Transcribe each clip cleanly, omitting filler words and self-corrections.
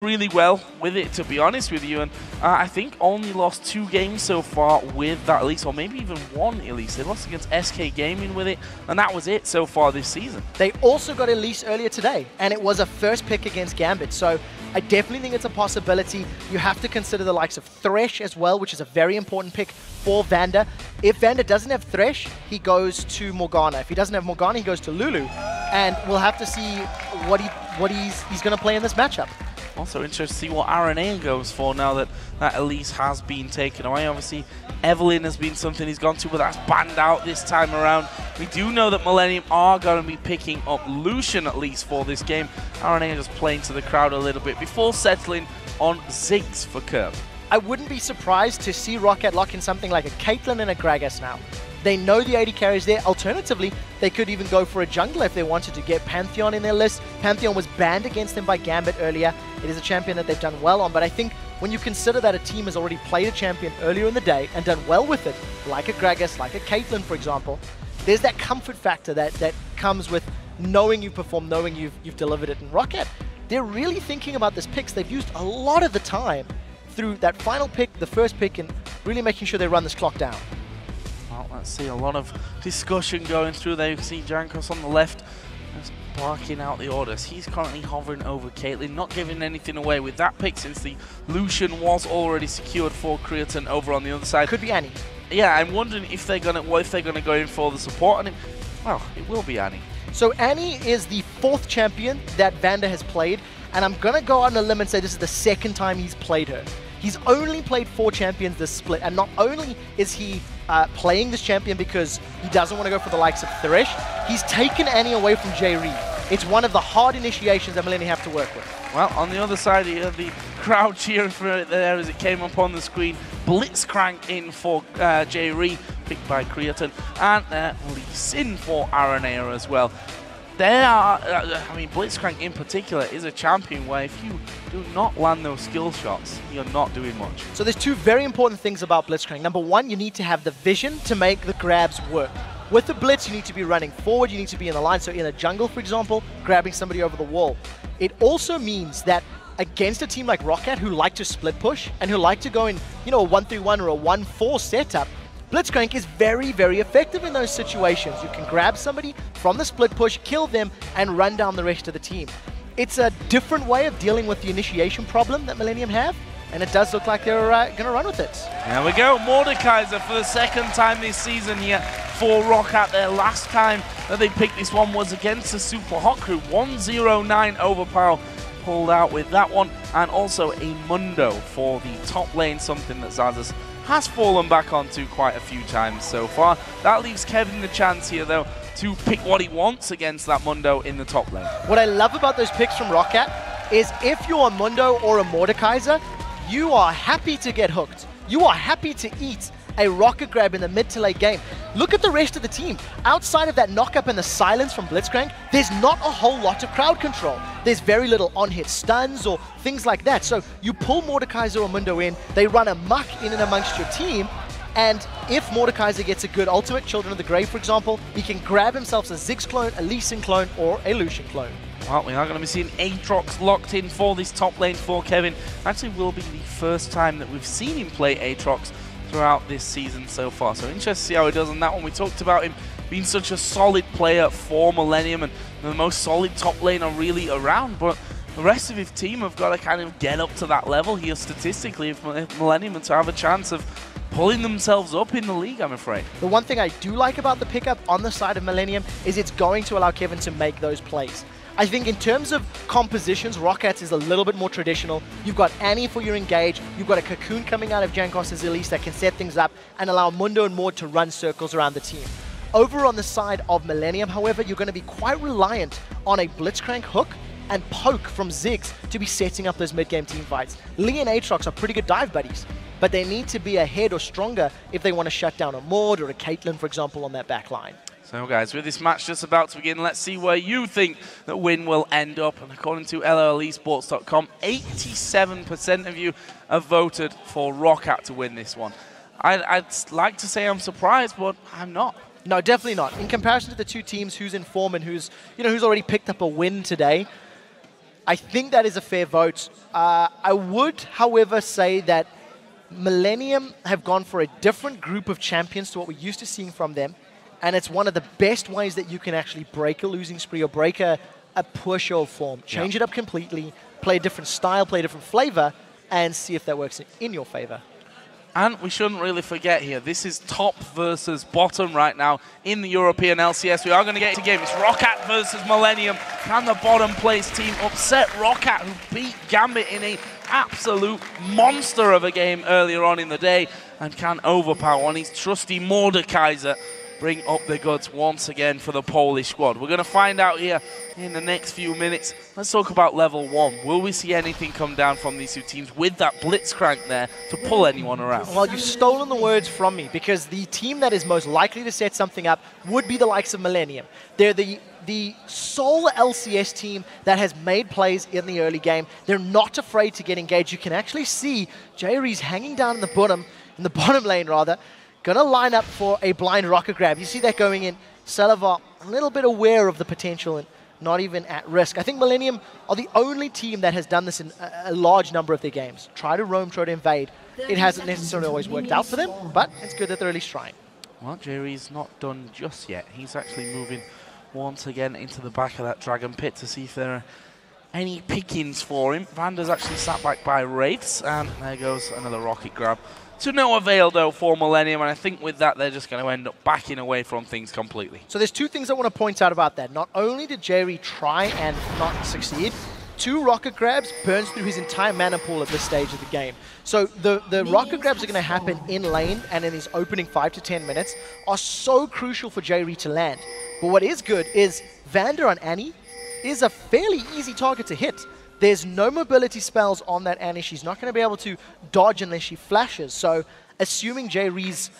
really well with it, to be honest with you, and I think only lost 2 games so far with that Elise, or maybe even 1 Elise. They lost against SK Gaming with it, and that was it so far this season. They also got Elise earlier today, and it was a first pick against Gambit, so I definitely think it's a possibility. You have to consider the likes of Thresh as well, which is a very important pick for Vander. If Vander doesn't have Thresh, he goes to Morgana. If he doesn't have Morgana, he goes to Lulu, and we'll have to see what he's going to play in this matchup. Also interested to see what Araneae goes for now that Elise has been taken away. Obviously, Evelyn has been something he's gone to, but that's banned out this time around. We do know that Millenium are going to be picking up Lucian at least for this game. Araneae just playing to the crowd a little bit before settling on Ziggs for Kerp. I wouldn't be surprised to see Roccat lock in something like a Caitlyn and a Xaxus now. They know the AD carries there. Alternatively, they could even go for a jungler if they wanted to get Pantheon in their list. Pantheon was banned against them by Gambit earlier. It is a champion that they've done well on, but I think when you consider that a team has already played a champion earlier in the day and done well with it, like a Xaxus, like a Caitlyn, for example, there's that comfort factor that comes with knowing you perform, knowing you've delivered it. And Roccat, they're really thinking about this picks. They've used a lot of the time through that final pick, the first pick, and really making sure they run this clock down. Well, let's see a lot of discussion going through there. You can see Jankos on the left just barking out the orders. He's currently hovering over Caitlyn, not giving anything away with that pick since the Lucian was already secured for Creaton over on the other side. Could be Annie. Yeah, I'm wondering if they're gonna go in for the support, and well, it will be Annie. So Annie is the 4th champion that Vander has played, and I'm gonna go on a limb and say this is the 2nd time he's played her. He's only played 4 champions this split, and not only is he playing this champion because he doesn't want to go for the likes of Thresh, he's taken Annie away from Jree. It's one of the hard initiations that Millenium have to work with. Well, on the other side, you have the crowd cheering for it there as it came up on the screen. Blitzcrank in for Jree, picked by Creaton, and Lease in for Araneae as well. There are, I mean, Blitzcrank in particular is a champion where if you do not land those skill shots, you're not doing much. So there's 2 very important things about Blitzcrank. Number 1, you need to have the vision to make the grabs work. With the Blitz, you need to be running forward, you need to be in the line. So in a jungle, for example, grabbing somebody over the wall. It also means that against a team like Roccat, who like to split push and who like to go in, you know, a 1-3-1 or a 1-4 setup, Blitzcrank is very, very effective in those situations. You can grab somebody from the split push, kill them, and run down the rest of the team. It's a different way of dealing with the initiation problem that Millenium have, and it does look like they're going to run with it. There we go, Mordekaiser for the 2nd time this season here for Roccat. Their last time that they picked this one was against the Super Hot Crew. 109 overpow pulled out with that one, and also a Mundo for the top lane, something that Xaxus has fallen back onto quite a few times so far. That leaves Kevin the chance here, though, to pick what he wants against that Mundo in the top lane. What I love about those picks from Roccat is if you're a Mundo or a Mordekaiser, you are happy to get hooked. You are happy to eat a rocket grab in the mid to late game. Look at the rest of the team. Outside of that knock-up and the silence from Blitzcrank, there's not a whole lot of crowd control. There's very little on-hit stuns or things like that. So you pull Mordekaiser or Mundo in, they run amok in and amongst your team, and if Mordekaiser gets a good ultimate, Children of the Grave for example, he can grab himself a Ziggs clone, a Lee Sin clone, or a Lucian clone. Well, we are going to be seeing Aatrox locked in for this top lane for Kevin. Actually will be the first time that we've seen him play Aatrox throughout this season so far. So interesting to see how he does on that one. We talked about him being such a solid player for Millenium and the most solid top laner really around, but the rest of his team have got to kind of get up to that level here statistically if Millenium are to have a chance of pulling themselves up in the league, I'm afraid. The one thing I do like about the pickup on the side of Millenium is it's going to allow Kevin to make those plays. I think in terms of compositions, Roccat is a little bit more traditional. You've got Annie for your engage. You've got a Cocoon coming out of Jankos' Elise that can set things up and allow Mundo and Mord to run circles around the team. Over on the side of Millenium, however, you're going to be quite reliant on a Blitzcrank hook and poke from Ziggs to be setting up those mid-game team fights. Lee and Aatrox are pretty good dive buddies, but they need to be ahead or stronger if they want to shut down a Mord or a Caitlyn, for example, on that back line. So guys, with this match just about to begin, let's see where you think that win will end up. And according to LLesports.com, 87% of you have voted for Roccat to win this one. I'd like to say I'm surprised, but I'm not. No, definitely not. In comparison to the 2 teams, who's in form and who's already picked up a win today, I think that is a fair vote. I would, however, say that Millenium have gone for a different group of champions to what we're used to seeing from them, and it's one of the best ways that you can actually break a losing spree or break a poor show of form. Change it up completely, play a different style, play a different flavor, and see if that works in your favor. And we shouldn't really forget here, this is top versus bottom right now in the European LCS. We are going to get into game. It's Roccat versus Millenium. Can the bottom place team upset Roccat, who beat Gambit in an absolute monster of a game earlier on in the day? And can overPow on his trusty Mordekaiser bring up the goods once again for the Polish squad? We're going to find out here in the next few minutes. Let's talk about level 1. Will we see anything come down from these two teams with that blitzcrank there to pull anyone around? Well, you've stolen the words from me, because the team that is most likely to set something up would be the likes of Millenium. They're the sole LCS team that has made plays in the early game. They're not afraid to get engaged. You can actually see Jree's hanging down in the bottom lane rather, gonna line up for a blind rocket grab. You see that going in. Celaver a little bit aware of the potential and not even at risk. I think Millenium are the only team that has done this in a large number of their games. Try to roam, try to invade. It hasn't necessarily always worked out for them, but it's good that they're at least trying. Well, Jree's not done just yet. He's actually moving once again into the back of that Dragon Pit to see if there are any pickings for him. Vander's actually sat back by Wraiths, and there goes another rocket grab. To no avail, though, for Millenium, and I think with that, they're just going to end up backing away from things completely. So there's two things I want to point out about that. Not only did Jree try and not succeed, 2 rocket grabs burns through his entire mana pool at this stage of the game. So the rocket grabs are going to happen in lane and in his opening 5 to 10 minutes are so crucial for Jree to land. But what is good is VandeRnoob is a fairly easy target to hit. There's no mobility spells on that Annie. She's not going to be able to dodge unless she flashes. So assuming Jree's,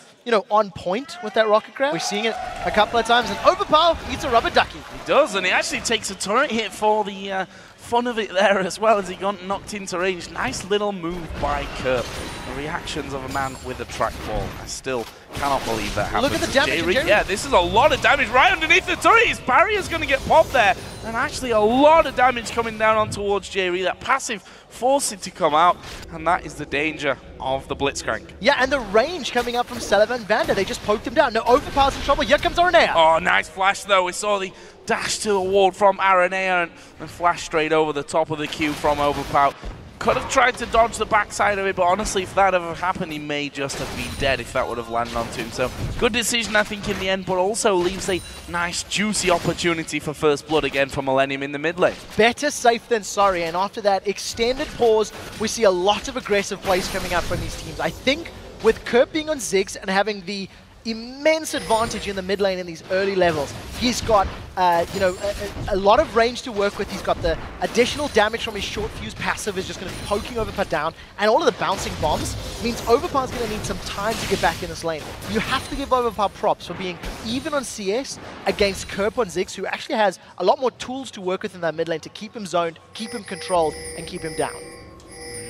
on point with that rocket grab, we're seeing it a couple of times, and overPow eats a rubber ducky. He does, and he actually takes a turret hit for the fun of it there as well as he got knocked into range. Nice little move by Kerp. The reactions of a man with a trackball. I still cannot believe that happened. Look at the damage. Jree. Yeah, this is a lot of damage right underneath the turret. His barrier's going to get popped there. And actually a lot of damage coming down on towards Jree. That passive forced it to come out. And that is the danger of the blitzcrank. Yeah, and the range coming up from Celaver and Vander. They just poked him down. No, overPow's in trouble. Here comes Araneae. Oh, nice flash though. We saw the dash to the ward from Araneae and flash straight over the top of the queue from overPow. Could have tried to dodge the backside of it, but honestly, if that ever happened, he may just have been dead if that would have landed onto him. So, good decision, I think, in the end, but also leaves a nice, juicy opportunity for first blood again for Millenium in the mid lane. Better safe than sorry, and after that extended pause, we see a lot of aggressive plays coming up from these teams. I think with Kerp being on Ziggs and having the immense advantage in the mid lane in these early levels. He's got, a lot of range to work with. He's got the additional damage from his short fuse passive is just going to be poking overPow down, and all of the bouncing bombs means overPow's going to need some time to get back in this lane. You have to give overPow props for being even on CS against Kerp on Ziggs, who actually has a lot more tools to work with in that mid lane to keep him zoned, keep him controlled, and keep him down.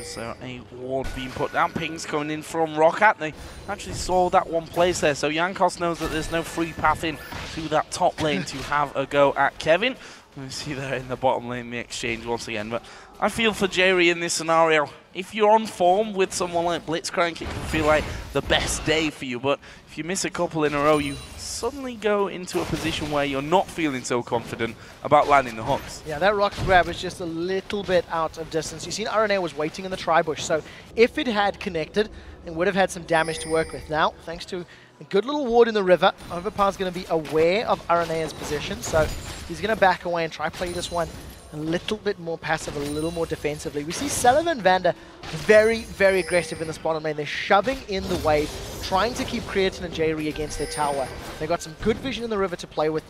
So a ward being put down, pings coming in from Roccat. They actually saw that one place there, so Jankos knows that there's no free path in to that top lane to have a go at Kevin. We see there in the bottom lane the exchange once again, but I feel for Jree in this scenario. If you're on form with someone like blitzcrank, it can feel like the best day for you, but if you miss a couple in a row, you suddenly go into a position where you're not feeling so confident about landing the hooks. Yeah, that rocket grab was just a little bit out of distance. You see, Araneae was waiting in the tri-bush, so if it had connected, it would have had some damage to work with. Now, thanks to a good little ward in the river, overPow's going to be aware of Aranea's position, so he's going to back away and try play this one a little bit more passive, a little more defensively. We see Celaver and Vander very, very aggressive in this bottom lane. They're shoving in the wave, trying to keep Creaton and Jree against their tower. They've got some good vision in the river to play with.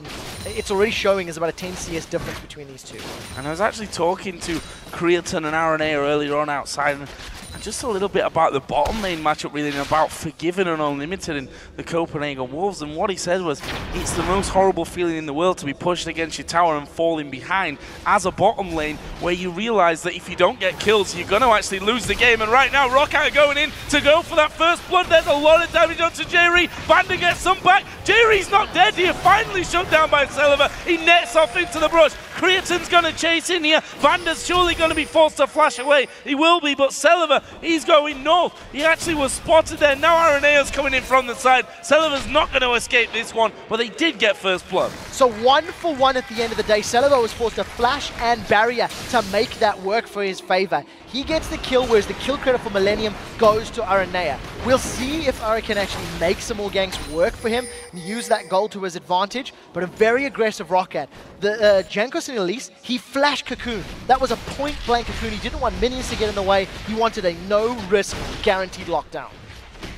And it's already showing as about a 10 CS difference between these two. And I was actually talking to Creaton and Araneae earlier on outside, and just a little bit about the bottom lane matchup, really, and about Forgiven and Unlimited in the Copenhagen Wolves. And what he said was, it's the most horrible feeling in the world to be pushed against your tower and falling behind as a bottom lane, where you realize that if you don't get kills, you're going to actually lose the game. And right now, Roccat going in to go for that first blood. There's a lot of damage onto Jree. Vander gets some back. Jree's not dead here, finally shut down by Celaver. He nets off into the brush. Creaton's going to chase in here. Vander's surely going to be forced to flash away. He will be, but Celaver, he's going north. He actually was spotted there. Now Araneae's coming in from the side. Celaver's not going to escape this one, but they did get first blood. So 1 for 1 at the end of the day. Celaver was forced to flash and barrier to make that work for his favor. He gets the kill, whereas the kill credit for Millenium goes to Araneae. We'll see if Ara can actually make some more ganks work for him and use that gold to his advantage, but a very aggressive Roccat. The Jankos and Elise, he flashed Cocoon. That was a point-blank Cocoon. He didn't want minions to get in the way. He wanted a no-risk, guaranteed lockdown.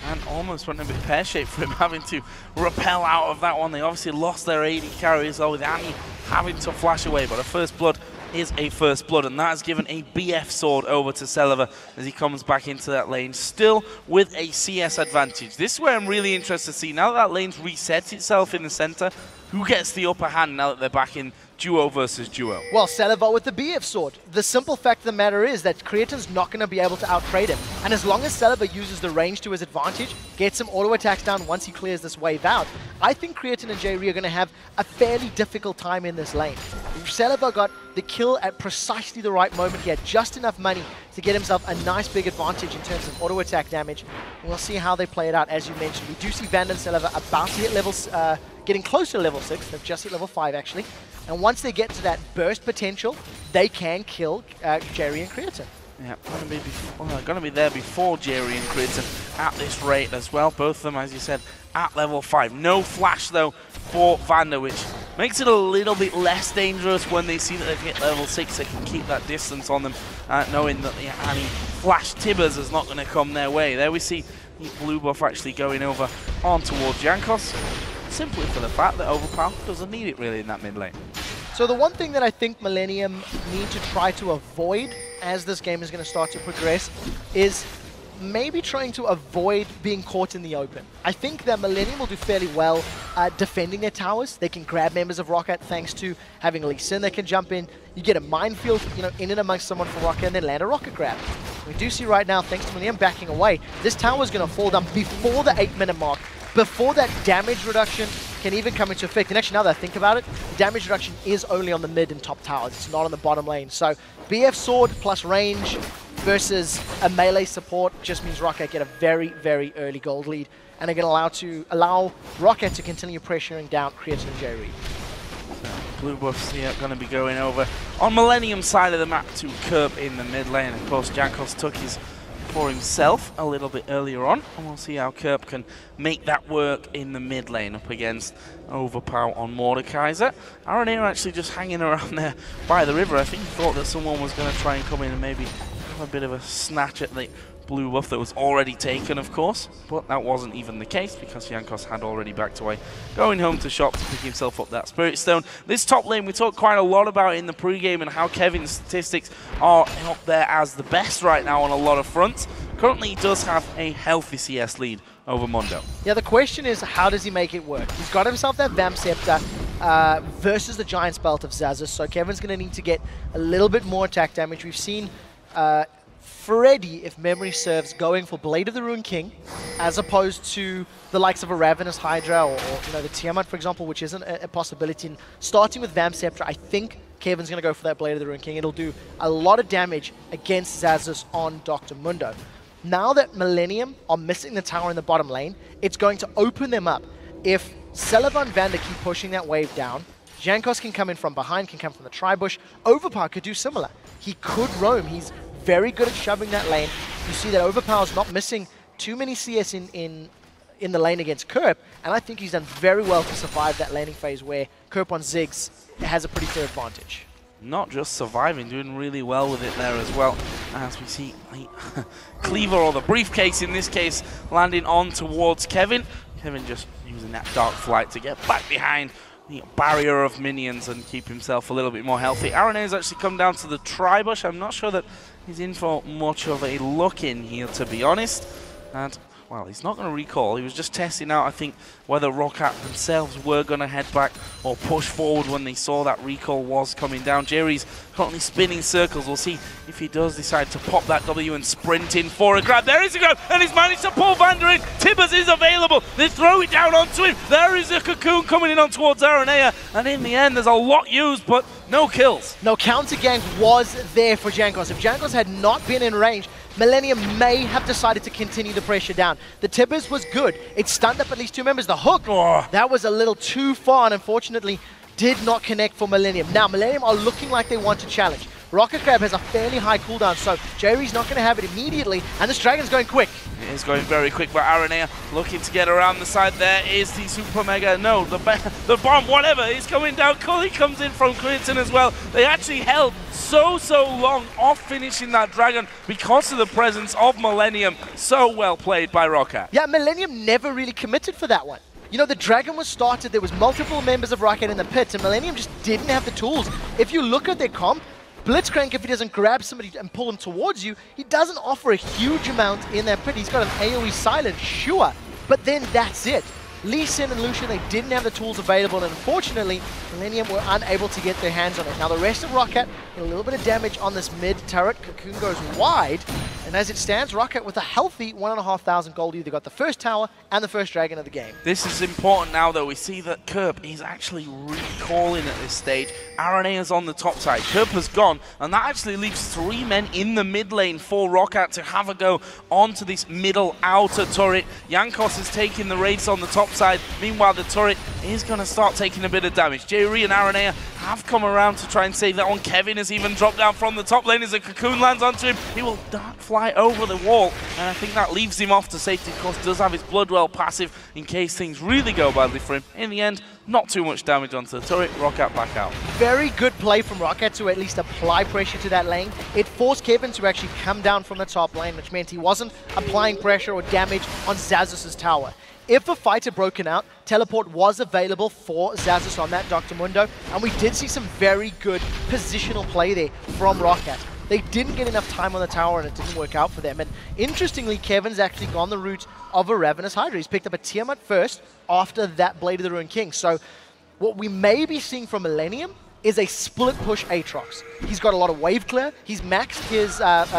And almost went a bit pear-shaped for him having to repel out of that one. They obviously lost their AD carry as well, with Annie having to flash away, but a first blood is a first blood, and that has given a BF sword over to Celaver as he comes back into that lane, still with a CS advantage. This is where I'm really interested to see, now that lane's reset itself in the center, who gets the upper hand now that they're back in duo versus duo? Well, Celaver with the BF sword. The simple fact of the matter is that Creaton's not going to be able to outtrade him. And as long as Celaver uses the range to his advantage, gets some auto attacks down once he clears this wave out, I think Creaton and Jree are going to have a fairly difficult time in this lane. Celaver got the kill at precisely the right moment. He had just enough money to get himself a nice big advantage in terms of auto attack damage. And we'll see how they play it out. As you mentioned, we do see Vander and Celaver about to hit level, getting closer to level 6. They've just hit level 5 actually. And once they get to that burst potential, they can kill Jree and Creaton. Yeah, going to be there before Jree and Creaton at this rate as well. Both of them, as you said, at level 5. No flash though for Vander, which makes it a little bit less dangerous when they see that they've hit level 6. They can keep that distance on them, knowing that any flash Tibbers is not going to come their way. There we see the blue buff actually going over on towards Jankos, simply for the fact that overpow doesn't need it really in that mid lane. So the one thing that I think Millenium need to try to avoid as this game is going to start to progress is maybe trying to avoid being caught in the open. I think that Millenium will do fairly well defending their towers. They can grab members of Roccat thanks to having Lee Sin that can jump in. You get a minefield, in and amongst someone from Roccat and then land a rocket grab. We do see right now, thanks to Millenium backing away, this tower is going to fall down before the 8-minute mark, before that damage reduction can even come into effect. And actually, now that I think about it, the damage reduction is only on the mid and top towers. It's not on the bottom lane. So BF sword plus range versus a melee support just means Roccat get a very, very early gold lead, and are going to allow Roccat to continue pressuring down Creaton and Jree. Blue buffs here going to be going over on Millenium side of the map to Kerp in the mid lane. Of course, Jankos took his for himself a little bit earlier on, and we'll see how Kerp can make that work in the mid lane up against overpow on Mordekaiser. Araneae actually just hanging around there by the river. I think he thought that someone was going to try and come in and maybe have a bit of a snatch at the blue buff that was already taken, of course, but that wasn't even the case because Jankos had already backed away, going home to shop to pick himself up that Spirit Stone. This top lane we talked quite a lot about in the pregame and how Kevin's statistics are up there as the best right now on a lot of fronts. Currently he does have a healthy CS lead over Mondo. Yeah, the question is, how does he make it work? He's got himself that Vamp Scepter versus the Giant's Belt of Xaxus, so Kevin's going to need to get a little bit more attack damage. We've seen Freddy, if memory serves, going for Blade of the Ruined King, as opposed to the likes of a Ravenous Hydra or the Tiamat, for example, which isn't a possibility. And starting with Vamp Scepter, I think Kevin's going to go for that Blade of the Ruined King. It'll do a lot of damage against Xaxus on Dr. Mundo. Now that Millenium are missing the tower in the bottom lane, it's going to open them up. If Celaver and Vander keep pushing that wave down, Jankos can come in from behind, can come from the tri-bush. Overpow could do similar. He could roam. He's very good at shoving that lane. You see that overpow is not missing too many CS in the lane against Kerp, and I think he's done very well to survive that laning phase where Kerp on Ziggs has a pretty clear advantage. Not just surviving, doing really well with it there as well. As we see Cleaver, or the briefcase in this case, landing on towards Kevin. Kevin just using that dark flight to get back behind the barrier of minions and keep himself a little bit more healthy. Araneae's actually come down to the tri-bush. I'm not sure that he's in for much of a look in here, to be honest. And well, he's not going to recall. He was just testing out, I think, whether Roccat themselves were going to head back or push forward when they saw that recall was coming down. Jree's currently spinning circles. We'll see if he does decide to pop that W and sprint in for a grab. There is a grab, and he's managed to pull Vander in. Tibbers is available. They throw it down onto him. There is a cocoon coming in on towards Araneae, and in the end, there's a lot used, but no kills. No, counter gank was there for Jankos. If Jankos had not been in range, Millenium may have decided to continue the pressure down. The Tibbers was good. It stunned up at least 2 members. The hook, that was a little too far, and unfortunately did not connect for Millenium. Now, Millenium are looking like they want to challenge. Rocket Grab has a fairly high cooldown, so Jree's not going to have it immediately, and this Dragon's going quick. It is going very quick, but Araneae looking to get around the side. There is the Super Mega, no, the bomb, whatever, is coming down. Cully comes in from Creaton as well. They actually held so long off finishing that Dragon because of the presence of Millenium. So well played by Roccat. Yeah, Millenium never really committed for that one. You know, the Dragon was started, there was multiple members of Roccat in the pit, and Millenium just didn't have the tools. If you look at their comp, Blitzcrank, if he doesn't grab somebody and pull him towards you, he doesn't offer a huge amount in that pit. He's got an AoE silent, sure, but then that's it. Lee Sin and Lucian, they didn't have the tools available, and unfortunately, Millenium were unable to get their hands on it. Now the rest of Roccat, a little bit of damage on this mid turret. Cocoon goes wide, and as it stands, Roccat with a healthy 1,500 gold. They got the first tower and the first Dragon of the game. This is important now, though. We see that Kerp is actually recalling at this stage. Araneae is on the top side. Kerp has gone, and that actually leaves 3 men in the mid lane for Roccat to have a go onto this middle outer turret. Jankos is taking the race on the top side. Meanwhile, the turret is going to start taking a bit of damage. Jree and Araneae have come around to try and save that one. Kevin has even dropped down from the top lane as a cocoon lands onto him. He will dart fly over the wall, and I think that leaves him off to safety. Of course, does have his Bloodwell passive in case things really go badly for him. In the end, not too much damage onto the turret. Roccat back out. Very good play from Roccat to at least apply pressure to that lane. It forced Kevin to actually come down from the top lane, which meant he wasn't applying pressure or damage on Xaxus' tower. If a fight had broken out, teleport was available for Xaxus on that Dr. Mundo, and we did see some very good positional play there from Roccat. They didn't get enough time on the tower, and it didn't work out for them. And interestingly, Kevin's actually gone the route of a Ravenous Hydra. He's picked up a Tiamat first after that Blade of the Ruined King. So what we may be seeing from Millenium is a split push Aatrox. He's got a lot of wave clear. He's maxed his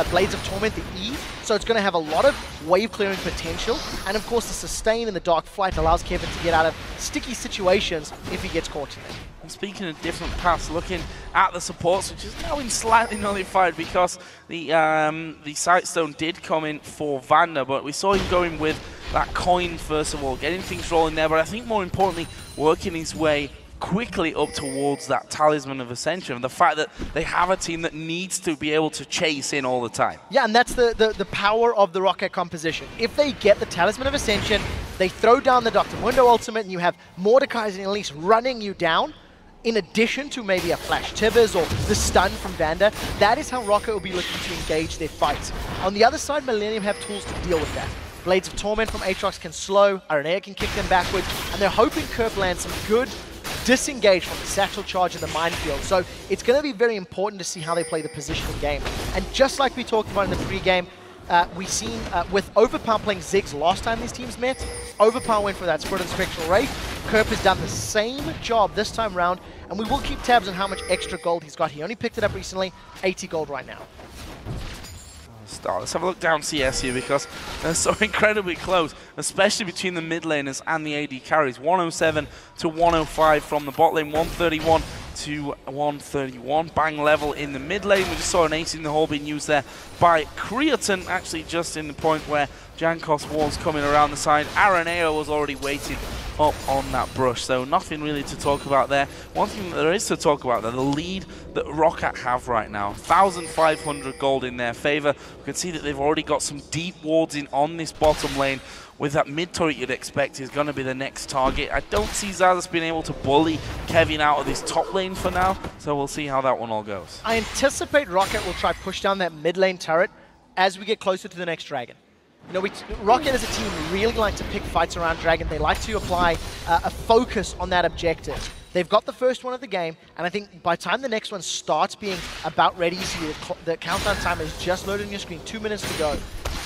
Blades of Torment, the E, so it's going to have a lot of wave clearing potential. And of course, the sustain in the Dark Flight allows Kevin to get out of sticky situations if he gets caught in it. And speaking of different paths, looking at the supports, which is now in slightly nullified because the Sightstone did come in for Vander, but we saw him going with that coin first of all, getting things rolling there, but I think more importantly, working his way quickly up towards that Talisman of Ascension, and the fact that they have a team that needs to be able to chase in all the time. Yeah, and that's the power of the Roccat composition. If they get the Talisman of Ascension, they throw down the Dr. Mundo ultimate, and you have Mordekaiser and Elise running you down, in addition to maybe a Flash Tibbers or the stun from Vander. That is how Roccat will be looking to engage their fights. On the other side, Millenium have tools to deal with that. Blades of Torment from Aatrox can slow, Araneae can kick them backwards, and they're hoping Kerp lands some good disengage from the Satchel Charge and the Minefield. So it's going to be very important to see how they play the positioning game. And just like we talked about in the pre-game, we've seen with overPow playing Ziggs last time these teams met, overPow went for that Spirit of the Spectral Wraith. Kerp has done the same job this time round, and we will keep tabs on how much extra gold he's got. He only picked it up recently, 80 gold right now. Let's have a look down CS here because they're so incredibly close, especially between the mid laners and the AD carries. 107 to 105 from the bot lane, 131 to 131. Bang level in the mid lane. We just saw an ace in the hole being used there by Creaton, actually just in the point where Jankos was coming around the side. Araneae was already waiting up on that brush, so nothing really to talk about there. One thing that there is to talk about, though, the lead that Roccat have right now, 1,500 gold in their favor. You can see that they've already got some deep wards in on this bottom lane. With that mid turret, you'd expect is going to be the next target. I don't see Xaxus being able to bully Kevin out of this top lane for now, so we'll see how that one all goes. I anticipate Roccat will try push down that mid lane turret as we get closer to the next Dragon. You know, Roccat as a team really like to pick fights around Dragon. They like to apply a focus on that objective. They've got the first one of the game, and I think by the time the next one starts being about ready, you see the countdown timer is just loaded on your screen, 2 minutes to go.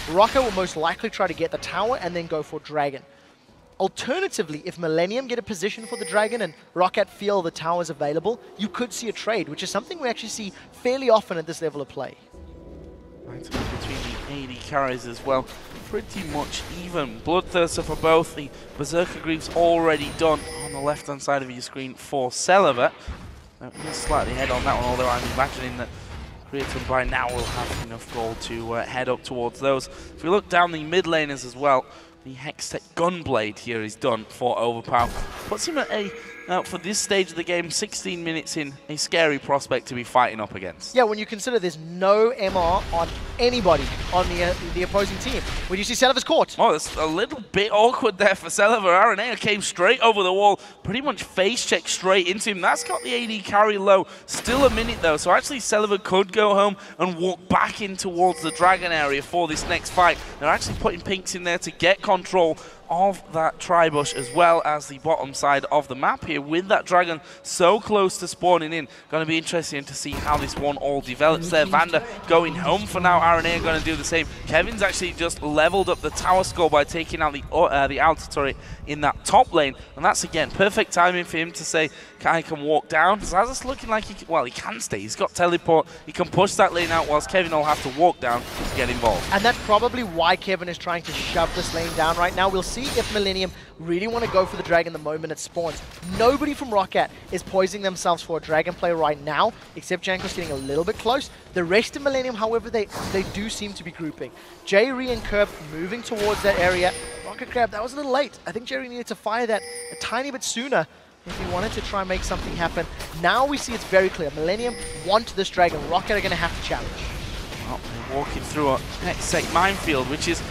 Roccat will most likely try to get the tower and then go for Dragon. Alternatively, if Millenium get a position for the Dragon and Roccat feel the tower is available, you could see a trade, which is something we actually see fairly often at this level of play. Right, between the AD carries as well, pretty much even. Bloodthirster for both. The Berserker Grief's already done on the left-hand side of your screen for Celaver. He's slightly ahead on that one, although I'm imagining that Creaton by now will have enough gold to head up towards those. If we look down the mid laners as well, the Hextech Gunblade here is done for overPow. Puts him at a, for this stage of the game, 16 minutes in, a scary prospect to be fighting up against. Yeah, when you consider there's no MR on anybody on the opposing team. When you see Celaver's caught. Oh, that's a little bit awkward there for Celaver. Araneae came straight over the wall, pretty much face checked straight into him. That's got the AD carry low. Still a minute though, so actually Celaver could go home and walk back in towards the Dragon area for this next fight. They're actually putting pinks in there to get control of that Tribush as well as the bottom side of the map here with that Dragon so close to spawning in. Going to be interesting to see how this one all develops there. Vander going home for now. Araneae going to do the same. Kevin's actually just leveled up the tower score by taking out the outer turret in that top lane, and that's again perfect timing for him to say I can walk down. Xaxus looking like he can stay. He's got teleport. He can push that lane out whilst Kevin will have to walk down to get involved. And that's probably why Kevin is trying to shove this lane down right now. We'll see if Millenium really want to go for the Dragon the moment it spawns. Nobody from Roccat is poising themselves for a Dragon play right now, except Jankos getting a little bit close. The rest of Millenium, however, they do seem to be grouping. Jree and Kerp moving towards that area. Roccat grab, that was a little late. I think Jree needed to fire that a tiny bit sooner if he wanted to try and make something happen. Now we see it's very clear. Millenium want this Dragon. Roccat are going to have to challenge. Well, they're walking through a hextech minefield, which is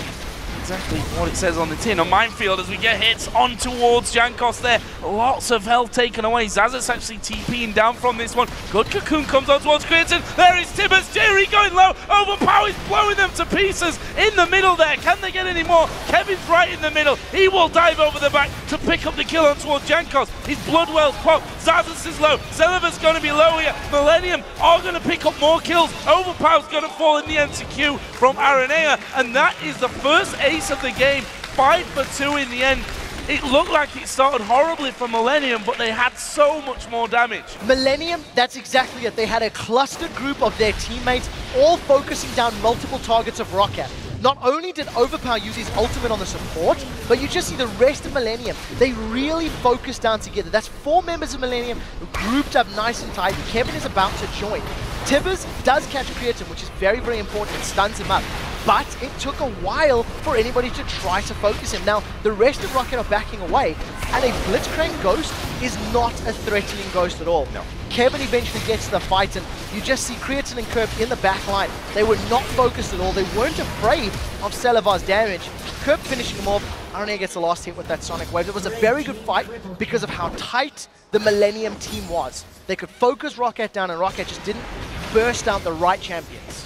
exactly what it says on the tin. A minefield as we get hits on towards Jankos there. Lots of health taken away. Xaxus actually TPing down from this one. Good cocoon comes on towards Creaton. There is Tibbers. Jree going low. overPow is blowing them to pieces in the middle there. Can they get any more? Kevin's right in the middle. He will dive over the back to pick up the kill on towards Jankos. His Bloodwell's pop. Xaxus is low. Celaver's going to be low here. Millenium are going to pick up more kills. overPow's going to fall in the MCQ from Araneae, and that is the first ace of the game. 5 for 2 in the end. It looked like it started horribly for Millenium, but they had so much more damage. Millenium, that's exactly it. They had a clustered group of their teammates all focusing down multiple targets of Roccat. Not only did overPow use his ultimate on the support, but you just see the rest of Millenium. They really focused down together. That's 4 members of Millenium grouped up nice and tight. Kevin is about to join. Tibbers does catch Creaton, which is very, very important. It stuns him up. But it took a while for anybody to try to focus him. Now, the rest of Roccat are backing away, and a Blitzcrank Ghost is not a threatening ghost at all. No. Kevin eventually gets to the fight, and you just see Creaton and Kerp in the back line. They were not focused at all. They weren't afraid of Celaver's damage. Kerp finishing him off. Araneae gets the last hit with that Sonic Wave. It was a very good fight because of how tight the Millenium team was. They could focus Roccat down, and Roccat just didn't burst out the right champions.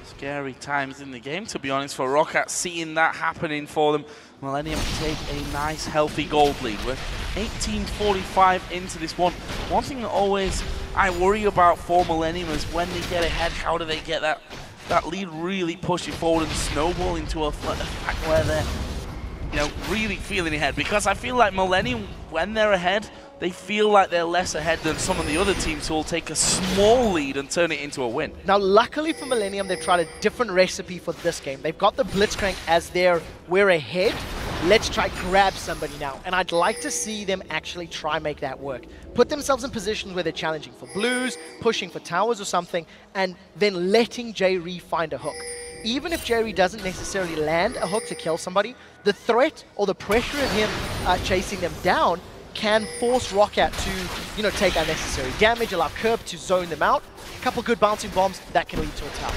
Scary times in the game, to be honest, for Roccat, seeing that happening for them. Millenium take a nice, healthy gold lead. We're 18:45 into this one. One thing that always I worry about for Millenium is when they get ahead, how do they get that lead really pushing forward and snowball into a fact where they're really feeling ahead? Because I feel like Millenium, when they're ahead, they feel like they're less ahead than some of the other teams who will take a small lead and turn it into a win. Now, luckily for Millenium, they've tried a different recipe for this game. They've got the Blitzcrank as their we're ahead. Let's try grab somebody now. And I'd like to see them actually try make that work. Put themselves in positions where they're challenging for blues, pushing for towers or something, and then letting Jree find a hook. Even if Jree doesn't necessarily land a hook to kill somebody, the threat or the pressure of him chasing them down can force Roccat to, take unnecessary damage, allow Kerp to zone them out. A couple good bouncing bombs, that can lead to a tower.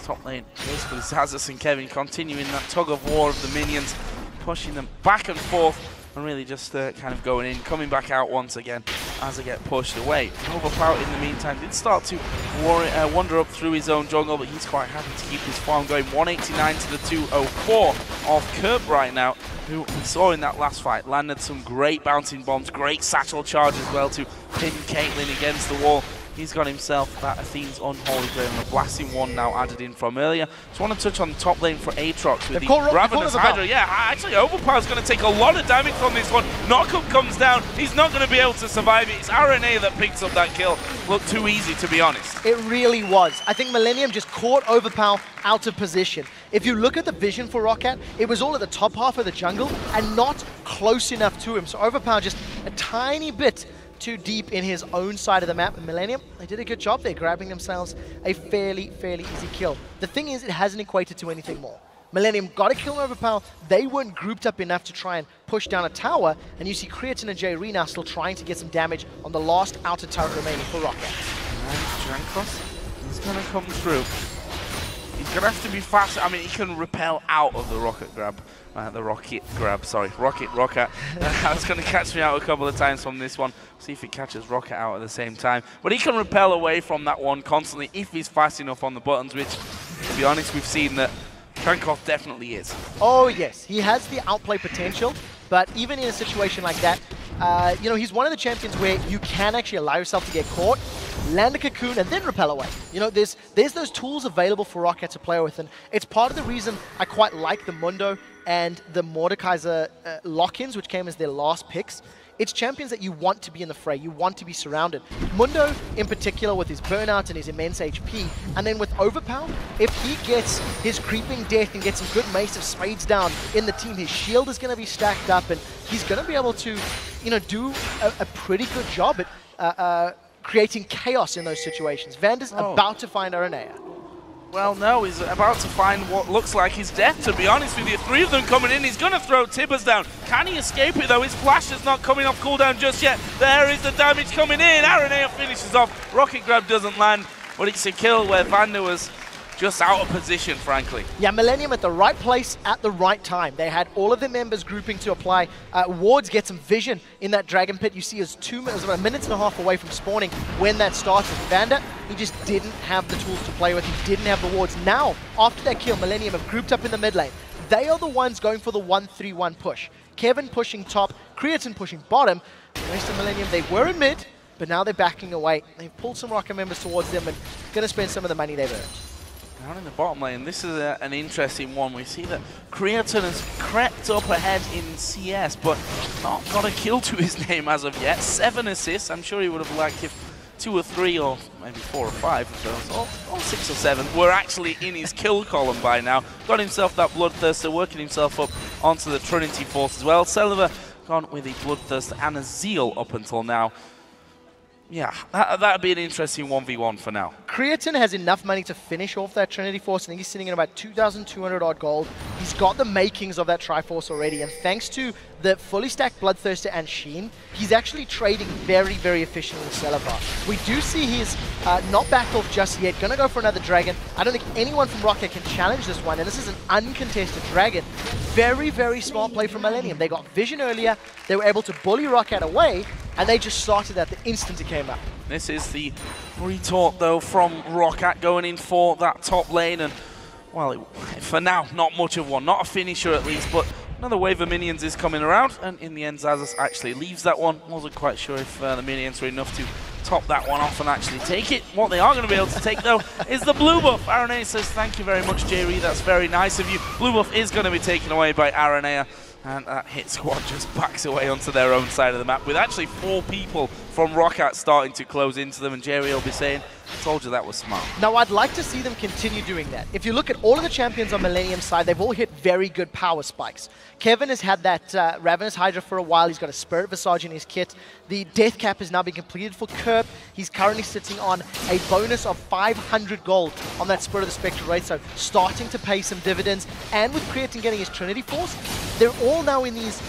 Top lane, basically Xaxus and Kevin continuing that tug of war of the minions, pushing them back and forth. and really just kind of going in, coming back out once again as they get pushed away. overPow in the meantime did start to wander up through his own jungle, but he's quite happy to keep his farm going. 189 to the 204 of Kerp right now, who we saw in that last fight landed some great bouncing bombs, great satchel charge as well to pin Caitlyn against the wall. He's got himself that Athene's Unholy Blade and a blasting one now added in from earlier. Just want to touch on the top lane for Aatrox with the Ravenous Hydra. Yeah, actually overPow's going to take a lot of damage from this one. Knockup comes down. He's not going to be able to survive it. It's Araneae that picks up that kill. Looked too easy, to be honest. It really was. I think Millenium just caught overPow out of position. If you look at the vision for Roccat, it was all at the top half of the jungle and not close enough to him. So overPow just a tiny bit too deep in his own side of the map. And Millenium, they did a good job there, grabbing themselves a fairly easy kill. The thing is, it hasn't equated to anything more. Millenium got a kill on overPow. They weren't grouped up enough to try and push down a tower, and you see Creaton and Jree now still trying to get some damage on the last outer turret remaining for Roccat. And Jankos, he's going to come through. He's going to have to be fast. I mean, he can repel out of the rocket grab. Roccat. That's going to catch me out a couple of times from this one. See if it catches Roccat out at the same time. But he can repel away from that one constantly if he's fast enough on the buttons, which, to be honest, we've seen that Jankos definitely is. Oh, yes. He has the outplay potential, but even in a situation like that, you know, he's one of the champions where you can actually allow yourself to get caught, land a cocoon, and then repel away. You know, there's those tools available for Roccat to play with, and it's part of the reason I quite like the Mundo and the Mordekaiser lock-ins, which came as their last picks. It's champions that you want to be in the fray, you want to be surrounded. Mundo, in particular, with his burnout and his immense HP, and then with overPow, if he gets his creeping death and gets some good Mace of Spades down in the team, his shield is going to be stacked up, and he's going to be able to, you know, do a pretty good job at creating chaos in those situations. Vander's about to find Araneae. Well, no, he's about to find what looks like his death, to be honest with you. 3 of them coming in. He's going to throw Tibbers down. Can he escape it, though? His flash is not coming off cooldown just yet. There is the damage coming in. Araneae finishes off. Rocket grab doesn't land, but it's a kill where Vander was just out of position, frankly. Yeah, Millenium at the right place at the right time. They had all of their members grouping to apply wards, get some vision in that Dragon Pit. You see it was about a minute and a half away from spawning when that started. Vander, he just didn't have the tools to play with. He didn't have the wards. Now, after that kill, Millenium have grouped up in the mid lane. They are the ones going for the 1-3-1 push. Kevin pushing top, Creaton pushing bottom. The rest of Millenium, they were in mid, but now they're backing away. They've pulled some Roccat members towards them and going to spend some of the money they've earned. Down in the bottom lane, this is an interesting one. We see that Creaton has crept up ahead in CS, but not got a kill to his name as of yet. 7 assists. I'm sure he would have liked if 2 or 3 or maybe 4 or 5 of those, or 6 or 7, were actually in his kill column by now. Got himself that Bloodthirster, working himself up onto the Trinity Force as well. Celaver gone with a Bloodthirster and a Zeal up until now. Yeah, that'd be an interesting 1v1 for now. Creaton has enough money to finish off that Trinity Force. I think he's sitting at about 2,200 odd gold. He's got the makings of that Triforce already, and thanks to the fully stacked Bloodthirster and Sheen, he's actually trading very efficiently with Celaver. We do see he's not backed off just yet, gonna go for another Dragon. I don't think anyone from Roccat can challenge this one, and this is an uncontested Dragon. Very smart play from Millenium. They got vision earlier, they were able to bully Roccat away, and they just started at the instant it came up. This is the retort, though, from Roccat going in for that top lane. And, well, for now, not much of one. Not a finisher, at least, but another wave of minions is coming around. And in the end, Xaxus actually leaves that one. Wasn't quite sure if the minions were enough to top that one off and actually take it. What they are going to be able to take, though, is the blue buff. Araneae says, thank you very much, Jree. That's very nice of you. Blue buff is going to be taken away by Araneae. And that hit squad just backs away onto their own side of the map, with actually 4 people from Roccat starting to close into them, and Jree will be saying, I told you that was smart. Now, I'd like to see them continue doing that. If you look at all of the champions on Millenium's side, they've all hit very good power spikes. Kevin has had that Ravenous Hydra for a while. He's got a Spirit Visage in his kit. The Death Cap has now been completed for Kerp. He's currently sitting on a bonus of 500 gold on that Spirit of the Spectre Wraith, so starting to pay some dividends. And with Creaton getting his Trinity Force, they're all now in these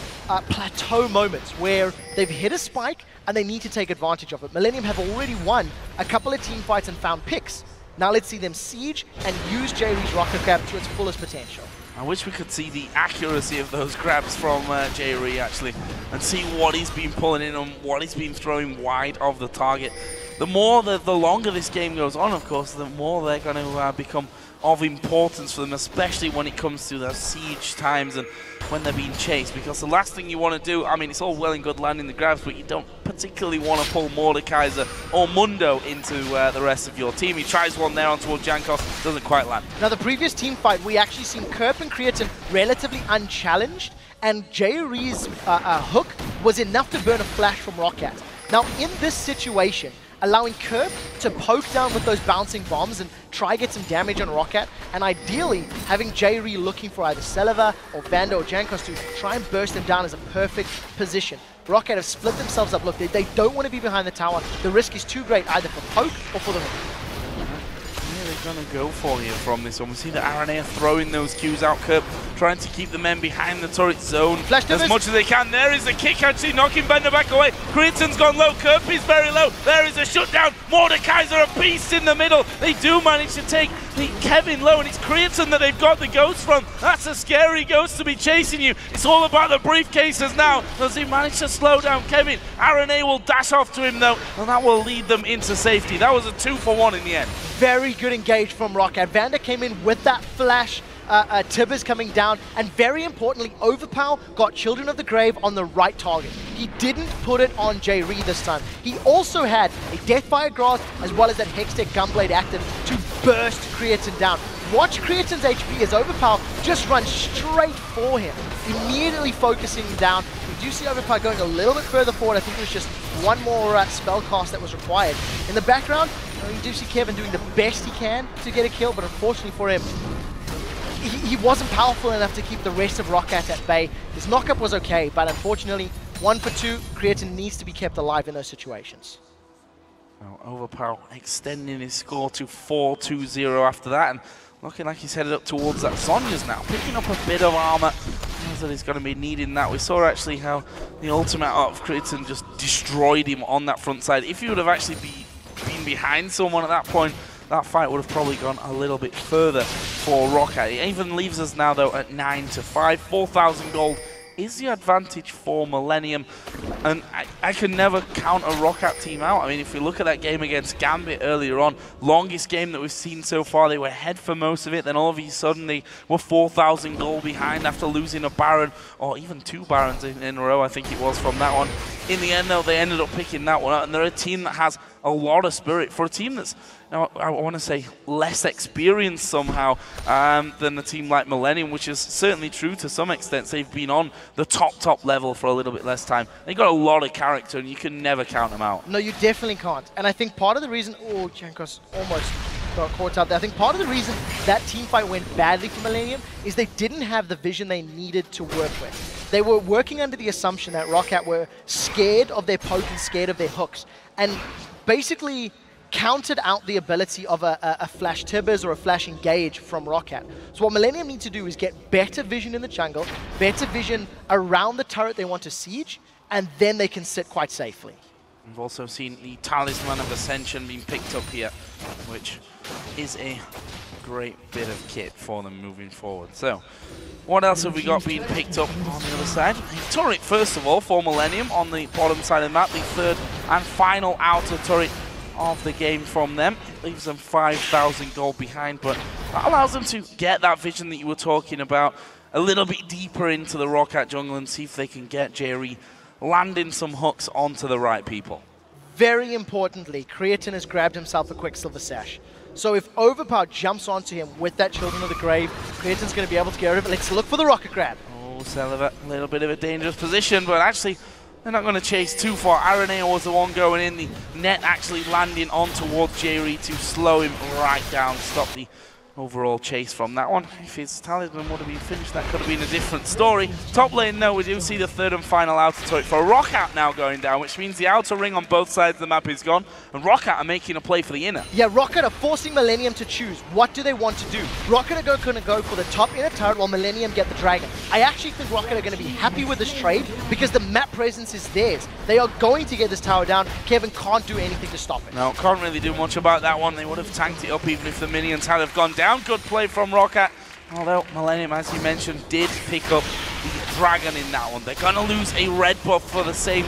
plateau moments where they've hit a spike and they need to take advantage of it. Millenium have already won a couple of team fights and found picks. Now let's see them siege and use Jree's rocket grab to its fullest potential. I wish we could see the accuracy of those grabs from Jree actually, and see what he's been pulling in and what he's been throwing wide of the target. The longer this game goes on, of course, the more they're going to become of importance for them, especially when it comes to their siege times and when they're being chased, because the last thing you want to do, I mean, it's all well and good landing the grabs, but you don't particularly want to pull Mordekaiser or Mundo into the rest of your team. He tries one there on towards Jankos, doesn't quite land. Now, the previous team fight, we actually seen Kerp and Creaton relatively unchallenged, and Jree's hook was enough to burn a flash from Roccat. Now, in this situation, allowing Kerp to poke down with those bouncing bombs and try get some damage on Roccat, and ideally having Jree looking for either Celaver or Vander or Jankos to try and burst them down is a perfect position. Roccat have split themselves up. Look, they don't want to be behind the tower. The risk is too great either for poke or for the hook. They're going to go for here from this one. We see the Araneae throwing those Qs out. Kerp trying to keep the men behind the turret zone as much as they can. There is a kick actually knocking Vander back away. Creaton's gone low. Kerp is very low. There is a shutdown. Mordekaiser a beast in the middle. They do manage to take the Kevin low, and it's Creaton that they've got the ghost from. That's a scary ghost to be chasing you. It's all about the briefcases now. Does he manage to slow down Kevin? Araneae will dash off to him though, and that will lead them into safety. That was a 2-for-1 in the end. Very good engage from Roccat. Vander came in with that flash, Tibbers coming down, and very importantly, overpow got Children of the Grave on the right target. He didn't put it on Jree this time. He also had a Deathfire Grasp as well as that Hextech Gunblade active to burst Creaton down. Watch Creaton's HP as overpow just runs straight for him, immediately focusing him down. We do see overpow going a little bit further forward. I think it was just one more spell cast that was required. In the background, you do see Kevin doing the best he can to get a kill, but unfortunately for him, he wasn't powerful enough to keep the rest of Roccat at bay. His knockup was okay, but unfortunately, 1 for 2, Creaton needs to be kept alive in those situations. Well, overpow extending his score to 4-2-0 after that, and looking like he's headed up towards that Sonya's now, picking up a bit of armor. That he's going to be needing that. We saw actually how the ultimate of Creaton just destroyed him on that front side. If he would have actually been behind someone at that point, that fight would have probably gone a little bit further for Roccat. It even leaves us now though at 9-5. 4,000 gold is the advantage for Millenium, and I can never count a Roccat team out. I mean, if we look at that game against Gambit earlier on, longest game that we've seen so far, they were ahead for most of it, then all of a sudden they were 4,000 gold behind after losing a Baron, or even 2 Barons in a row, I think it was, from that one. In the end though, they ended up picking that one up, and they're a team that has a lot of spirit for a team that's, now, I want to say less experienced somehow than a team like Millenium, which is certainly true to some extent. They've been on the top level for a little bit less time. They've got a lot of character, and you can never count them out. No, you definitely can't. And I think part of the reason, oh, Jankos almost got caught out there. I think part of the reason that team fight went badly for Millenium is they didn't have the vision they needed to work with. They were working under the assumption that Roccat were scared of their poke and scared of their hooks, and basically counted out the ability of a flash Tibbers or a flash engage from Roccat. So what Millenium need to do is get better vision in the jungle, better vision around the turret they want to siege, and then they can sit quite safely. We've also seen the Talisman of Ascension being picked up here, which is a great bit of kit for them moving forward. So, what else have we got being picked up on the other side? A turret, first of all, for Millenium on the bottom side of the map, the third and final outer turret of the game from them. It leaves them 5,000 gold behind, but that allows them to get that vision that you were talking about a little bit deeper into the Roccat jungle and see if they can get Jree landing some hooks onto the right people. Very importantly, Creaton has grabbed himself a Quicksilver Sash. So if overpow jumps onto him with that Children of the Grave, Creaton's going to be able to get rid of it. Let's look for the rocket grab. Oh, Celaver, a little bit of a dangerous position, but actually they're not going to chase too far. Araneae was the one going in. The net actually landing on towards Jree to slow him right down, stop the overall chase from that one. If his talisman would have been finished, that could have been a different story. Top lane, no, we do see the third and final outer turret for Roccat now going down, which means the outer ring on both sides of the map is gone, and Roccat are making a play for the inner. Yeah, Roccat are forcing Millenium to choose. What do they want to do? Roccat are going to go for the top inner turret while Millenium get the dragon. I actually think Roccat are going to be happy with this trade because the map presence is theirs. They are going to get this tower down. Kevin can't do anything to stop it. No, can't really do much about that one. They would have tanked it up even if the minions had have gone down. Good play from Roccat. Although Millenium, as you mentioned, did pick up the dragon in that one. They're going to lose a red buff for the same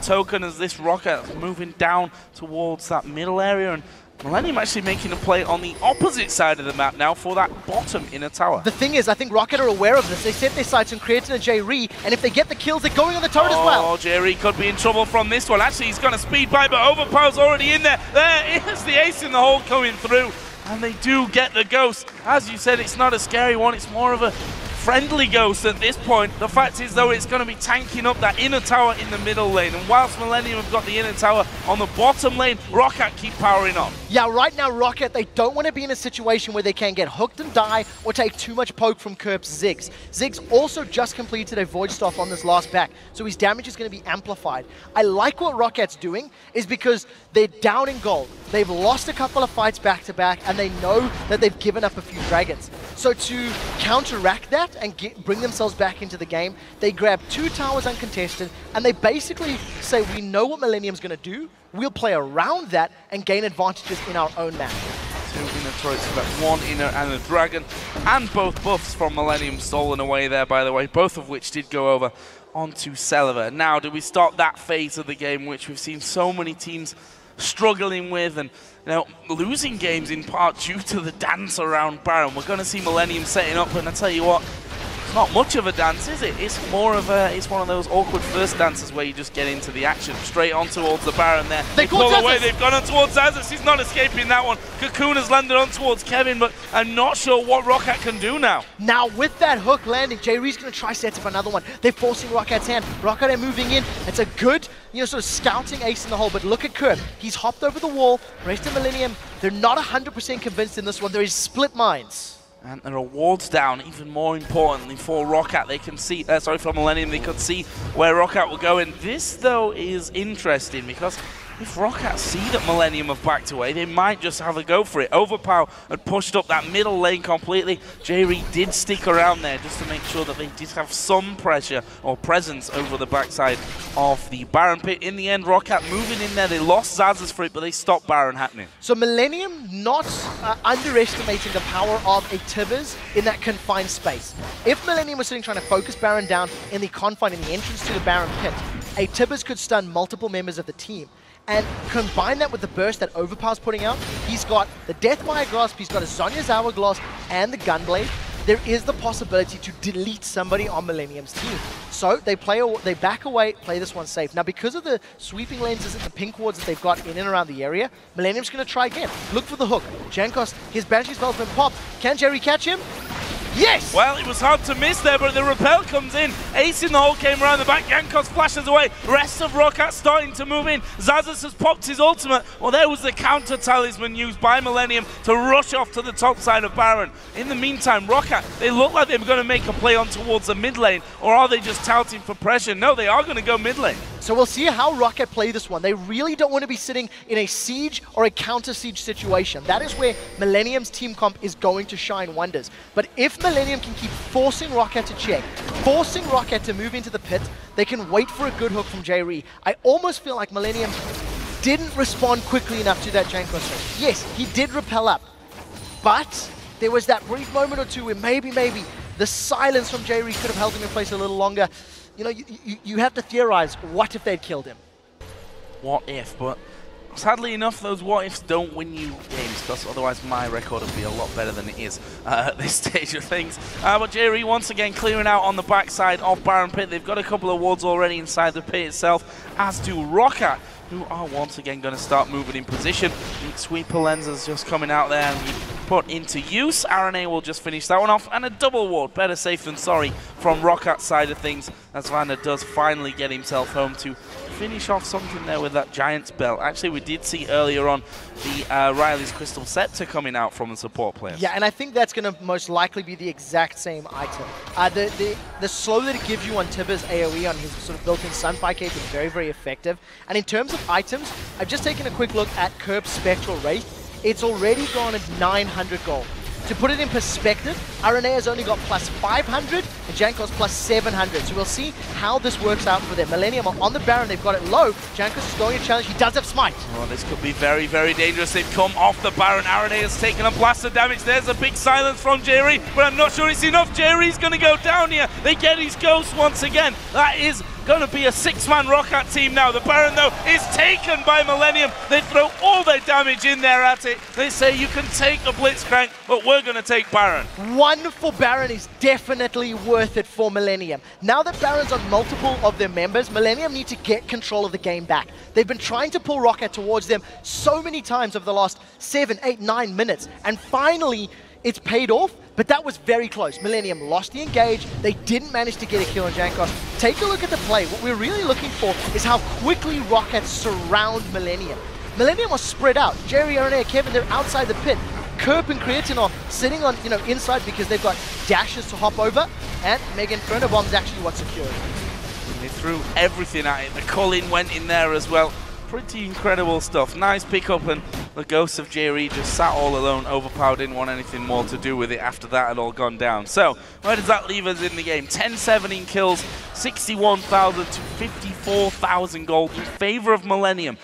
token as this Roccat, moving down towards that middle area. And Millenium actually making a play on the opposite side of the map now for that bottom inner tower. The thing is, I think Roccat are aware of this. They set their sights on Creaton and Jree, and if they get the kills, they're going on the turret as well. Oh, Jree could be in trouble from this one. Actually, he's going to speed by, but overpow's already in there. There is the ace in the hole coming through. And they do get the ghost. As you said, it's not a scary one. It's more of a friendly ghost at this point. The fact is, though, it's going to be tanking up that inner tower in the middle lane. And whilst Millenium have got the inner tower on the bottom lane, Roccat keep powering on. Yeah, right now, Roccat, they don't want to be in a situation where they can get hooked and die or take too much poke from Kerp's Ziggs. Ziggs also just completed a Void Staff on this last back, so his damage is going to be amplified. I like what Rockat's doing is because they're down in gold. They've lost a couple of fights back-to-back, and they know that they've given up a few dragons. So to counteract that and bring themselves back into the game, they grab 2 towers uncontested, and they basically say, we know what Millenium's going to do, we'll play around that and gain advantages in our own map. 2 inner turrets, but 1 inner and a dragon, and both buffs from Millenium stolen away there, by the way, both of which did go over onto Celaver. Now, do we stop that phase of the game, which we've seen so many teams struggling with and losing games in part due to the dance around Baron? We're going to see Millenium setting up, and I tell you what, it's not much of a dance, is it? It's more of a, it's one of those awkward first dances where you just get into the action. Straight on towards the Baron there. They pull away, they've gone on towards Xaxus. He's not escaping that one. Cocoon has landed on towards Kevin, but I'm not sure what Roccat can do now. Now, with that hook landing, Jree's going to try set up another one. They're forcing Rockat's hand. Roccat are moving in. It's a good, sort of scouting ace in the hole, but look at Kerp. He's hopped over the wall. Rest of Millenium, they're not 100% convinced in this one. There is split minds. And the rewards down, even more importantly for Roccat. They can see, for Millenium, they could see where Roccat will go. And this, though, is interesting because if Roccat see that Millenium have backed away, they might just have a go for it. Overpow had pushed up that middle lane completely. Jree did stick around there just to make sure that they did have some pressure or presence over the backside of the Baron pit. In the end, Roccat moving in there. They lost Xaxus for it, but they stopped Baron happening. So Millenium not underestimating the power of a Tibbers in that confined space. If Millenium was sitting trying to focus Baron down in the confine, in the entrance to the Baron pit, a Tibbers could stun multiple members of the team. And combine that with the burst that Overpow's putting out, he's got the Deathwire Grasp, he's got a Zhonya's Hourglass, and the Gunblade. There is the possibility to delete somebody on Millenium's team. So they back away, play this one safe. Now, because of the sweeping lenses and the pink wards that they've got in and around the area, Millenium's going to try again. Look for the hook. Jankos, his Banshee spell's been popped. Can Jree catch him? Yes! Well, it was hard to miss there, but the repel comes in. Ace in the hole came around the back. Jankos flashes away. Rest of Roccat starting to move in. Xaxus has popped his ultimate. Well, there was the counter talisman used by Millenium to rush off to the top side of Baron. In the meantime, Roccat, they look like they're going to make a play on towards the mid lane, or are they just touting for pressure? No, they are going to go mid lane. So we'll see how Roccat play this one. They really don't want to be sitting in a siege or a counter-siege situation. That is where Millenium's team comp is going to shine wonders. But if Millenium can keep forcing Roccat to check, forcing Roccat to move into the pit, they can wait for a good hook from Jree. I almost feel like Millenium didn't respond quickly enough to that Jankos hook. Yes, he did repel up, but there was that brief moment or two where maybe the silence from Jree could have held him in place a little longer. You have to theorize, what if they'd killed him? What if, but sadly enough, those what ifs don't win you games, because otherwise my record would be a lot better than it is at this stage of things. But Jree once again clearing out on the backside of Baron Pit. They've got a couple of wards already inside the pit itself, as do Roccat, who are once again going to start moving in position. Sweeper lenses just coming out there and put into use. Araneae will just finish that one off, and a double ward. Better safe than sorry from Roccat's side of things, as Vander does finally get himself home to finish off something there with that Giant's belt. Actually, we did see earlier on the Riley's Crystal Scepter coming out from the support players. Yeah, and I think that's going to most likely be the exact same item. The slow that it gives you on Tibber's AoE on his sort of built-in Sunfire Cape is very, very effective. And in terms of items, I've just taken a quick look at Kerp's Spectral Wraith. It's already gone at 900 gold. To put it in perspective, Araneae has only got plus 500 and Jankos plus 700. So we'll see how this works out for them. Millenium are on the Baron, they've got it low. Jankos is going to challenge, he does have Smite. Oh, this could be very, very dangerous. They've come off the Baron. Araneae has taken a blast of damage. There's a big silence from Jree, but I'm not sure it's enough. Jree's going to go down here. They get his ghost once again. That is going to be a 6-man Roccat team now. The Baron, though, is taken by Millenium. They throw all their damage in there at it. They say you can take the Blitzcrank, but we're going to take Baron. One for Baron is definitely worth it for Millenium. Now that Baron's on multiple of their members, Millenium need to get control of the game back. They've been trying to pull Roccat towards them so many times over the last 7, 8, 9 minutes, and finally it's paid off, but that was very close. Millenium lost the engage. They didn't manage to get a kill on Jankos. Take a look at the play. What we're really looking for is how quickly Roccat surround Millenium. Millenium are spread out. Jree, Araneae, Kevin, they're outside the pit. Kerp and Creaton are sitting on, inside because they've got dashes to hop over, and Mega Inferno Bomb is actually what secured. They threw everything at it. The Cologne went in there as well. Pretty incredible stuff. Nice pickup, and the ghost of Jree just sat all alone. Overpow didn't want anything more to do with it after that had all gone down. So, where does that leave us in the game? 10-17 kills, 61,000 to 54,000 gold in favor of Millenium.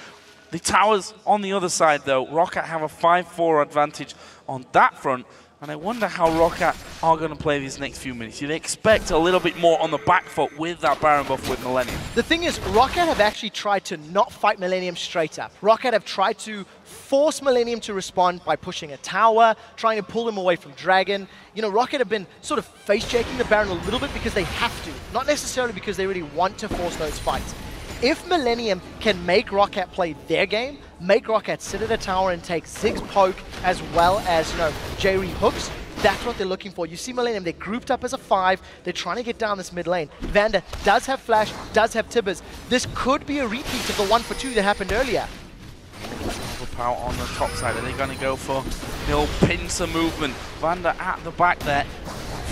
The towers on the other side, though, Roccat have a 5-4 advantage on that front. And I wonder how Roccat are going to play these next few minutes. You'd expect a little bit more on the back foot with that Baron buff with Millenium. The thing is, Roccat have actually tried to not fight Millenium straight up. Roccat have tried to force Millenium to respond by pushing a tower, trying to pull them away from Dragon. Roccat have been sort of face-checking the Baron a little bit because they have to, not necessarily because they really want to force those fights. If Millenium can make Roccat play their game, make Roccat sit at a tower and take Ziggs poke as well as, Jree hooks, that's what they're looking for. You see Millenium, they're grouped up as a 5. They're trying to get down this mid lane. Vander does have Flash, does have Tibbers. This could be a repeat of the 1-for-2 that happened earlier. Overpow on the top side. Are they going to go for the old pincer movement? Vander at the back there.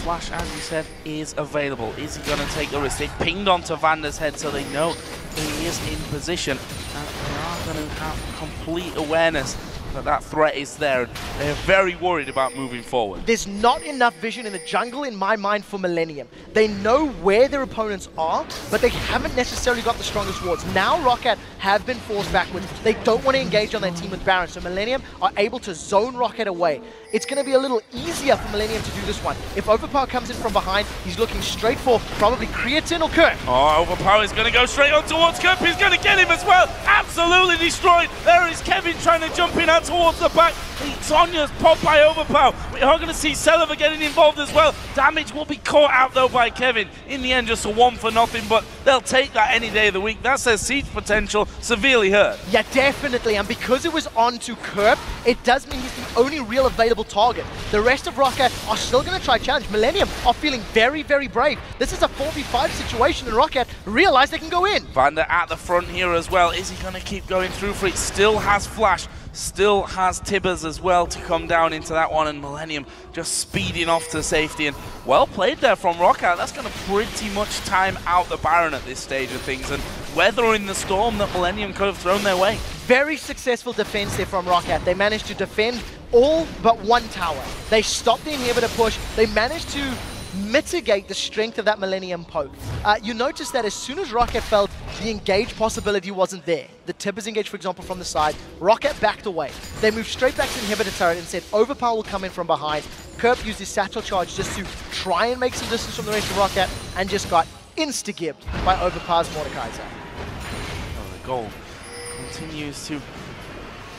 Flash, as you said, is available. Is he going to take the risk? They pinged onto Vander's head so they know he is in position. And they are going to have complete awareness that that threat is there. They're very worried about moving forward. There's not enough vision in the jungle in my mind for Millenium. They know where their opponents are, but they haven't necessarily got the strongest wards. Now Roccat have been forced backwards. They don't want to engage on their team with Baron, so Millenium are able to zone Roccat away. It's going to be a little easier for Millenium to do this one. If overpow comes in from behind, he's looking straight for probably Creaton or Kerp. Oh, overpow is going to go straight on towards Kerp. He's going to get him as well. Absolutely destroyed. There is Kevin trying to jump in out towards the back. Sonya's popped by overpow. We are going to see Celaver getting involved as well. Damage will be caught out though by Kevin. In the end, just a 1-for-0, but they'll take that any day of the week. That's their siege potential severely hurt. Yeah, definitely. And because it was on to Kerp, it does mean he's the only real available target. The rest of Roccat are still going to try challenge. Millenium are feeling very, very brave. This is a 4v5 situation, and Roccat realize they can go in. Vander at the front here as well. Is he going to keep going through for it? Still has Flash. Still has Tibbers as well to come down into that one, and Millenium just speeding off to safety. And well played there from Roccat. That's going to pretty much time out the Baron at this stage of things, and weathering the storm that Millenium could have thrown their way. Very successful defense there from Roccat. They managed to defend all but one tower. They stopped the inhibitor push. They managed to mitigate the strength of that Millenium poke. You notice that as soon as Roccat felt the engage possibility wasn't there, the Tibbers engage, for example, from the side, Roccat backed away. They moved straight back to the inhibitor turret and said, overpow will come in from behind. Kerp used his satchel charge just to try and make some distance from the rest of Roccat, and just got insta-gibbed by overpow's Mordekaiser. Oh, the goal continues to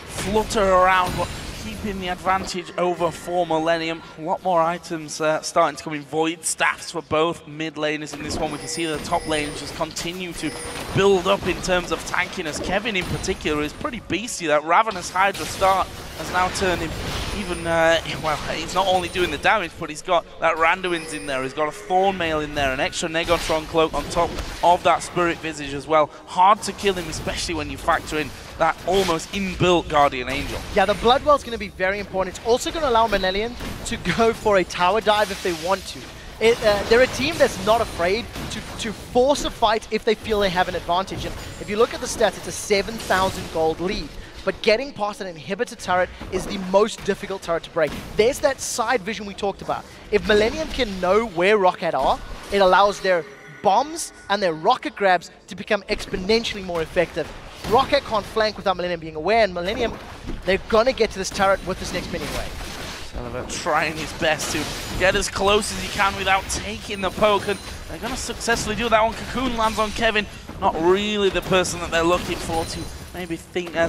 flutter around, but keeping the advantage over for Millenium. A lot more items starting to come in. Void staffs for both mid laners in this one. We can see the top lanes just continue to build up in terms of tankiness. Kevin in particular is pretty beastly. That Ravenous Hydra start has now turned him even, well, he's not only doing the damage, but he's got that Randuin's in there, he's got a Thornmail in there, an extra Negotron Cloak on top of that Spirit Visage as well. Hard to kill him, especially when you factor in that almost inbuilt Guardian Angel. Yeah, the Bloodwell's going to be very important. It's also going to allow Millenium to go for a tower dive if they want to. They're a team that's not afraid to force a fight if they feel they have an advantage. And if you look at the stats, it's a 7,000 gold lead. But getting past an inhibitor turret is the most difficult turret to break. There's that side vision we talked about. If Millenium can know where Roccat are, it allows their bombs and their rocket grabs to become exponentially more effective. Roccat can't flank without Millenium being aware, and Millenium, they're gonna get to this turret with this next minion wave. Celaver trying his best to get as close as he can without taking the poke, and they're going to successfully do that one. Cocoon lands on Kevin, not really the person that they're looking for to maybe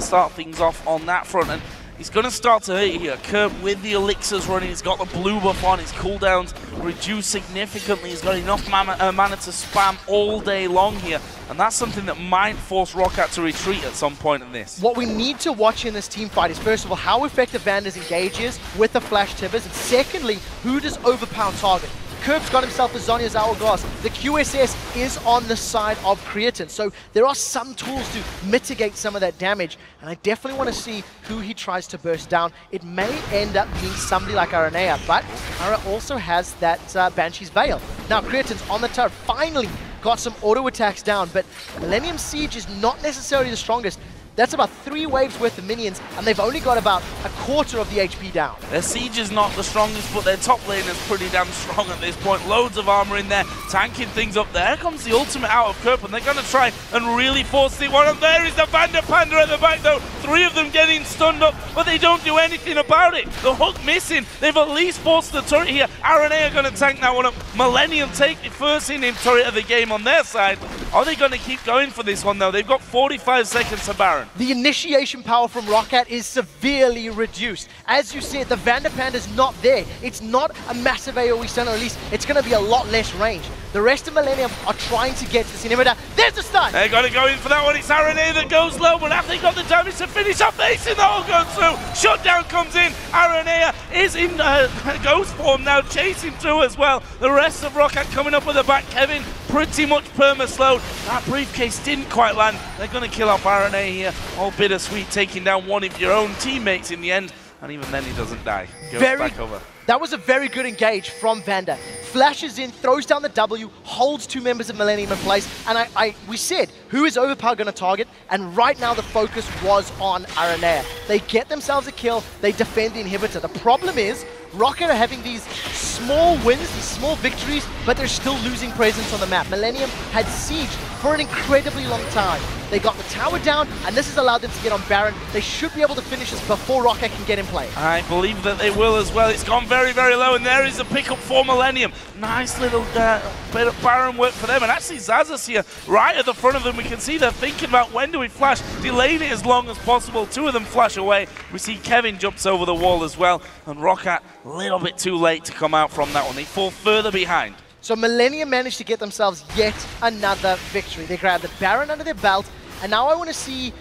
start things off on that front, and he's going to start to hurt here. Kerp with the elixirs running, he's got the blue buff on, his cooldowns reduced significantly, he's got enough mana to spam all day long here, and that's something that might force Roccat to retreat at some point in this. What we need to watch in this team fight is, first of all, how effective Vander's engage is with the flash tibbers, and secondly, who does overpow target? Kerp's got himself a Zhonya's Hourglass. The QSS is on the side of Creaton, so there are some tools to mitigate some of that damage, and I definitely want to see who he tries to burst down. It may end up being somebody like Araneae, but Ara also has that Banshee's Veil. Now Creaton's on the turret, finally got some auto attacks down, but Millennium Siege is not necessarily the strongest. That's about 3 waves worth of minions, and they've only got about a quarter of the HP down. Their siege is not the strongest, but their top lane is pretty damn strong at this point. Loads of armor in there, tanking things up. There comes the ultimate out of Kerp, and they're going to try and really force the one. And there is the Panda at the back, though. 3 of them getting stunned up, but they don't do anything about it. The hook missing. They've at least forced the turret here. Araneae are going to tank that one up. Millenium take the first in turret of the game on their side. Are they going to keep going for this one, though? They've got 45 seconds to Baron. The initiation power from Roccat is severely reduced. As you said, the Vanderpanda is not there. It's not a massive AoE stun, or at least it's going to be a lot less range. The rest of Millenium are trying to get to this inhibitor. There's the stun! They're going to go in for that one. It's Araneae that goes low, but after they got the damage to finish up, they see the whole go through. Shutdown comes in. Araneae is in ghost form now, chasing through as well. The rest of Roccat coming up with the back. Kevin pretty much perma-slowed. That briefcase didn't quite land. They're going to kill off Araneae here. All bittersweet, taking down one of your own teammates in the end. And even then he doesn't die. Goes back over. That was a very good engage from Vander. Flashes in, throws down the W, holds 2 members of Millenium in place, and we said, who is overpow going to target? And right now the focus was on Araneae. They get themselves a kill, they defend the inhibitor. The problem is, Roccat are having these small wins, these small victories, but they're still losing presence on the map. Millenium had siege for an incredibly long time. They got the tower down, and this has allowed them to get on Baron. They should be able to finish this before Roccat can get in play. I believe that they will as well. It's gone very, very low, and there is a pickup for Millenium. Nice little bit of Baron work for them, and actually Xaxus here, right at the front of them. We can see they're thinking about when do we flash, delaying it as long as possible. 2 of them flash away. We see Kevin jumps over the wall as well, and Roccat a little bit too late to come out from that one. They fall further behind. So Millenium managed to get themselves yet another victory. They grabbed the Baron under their belt, and now I want to see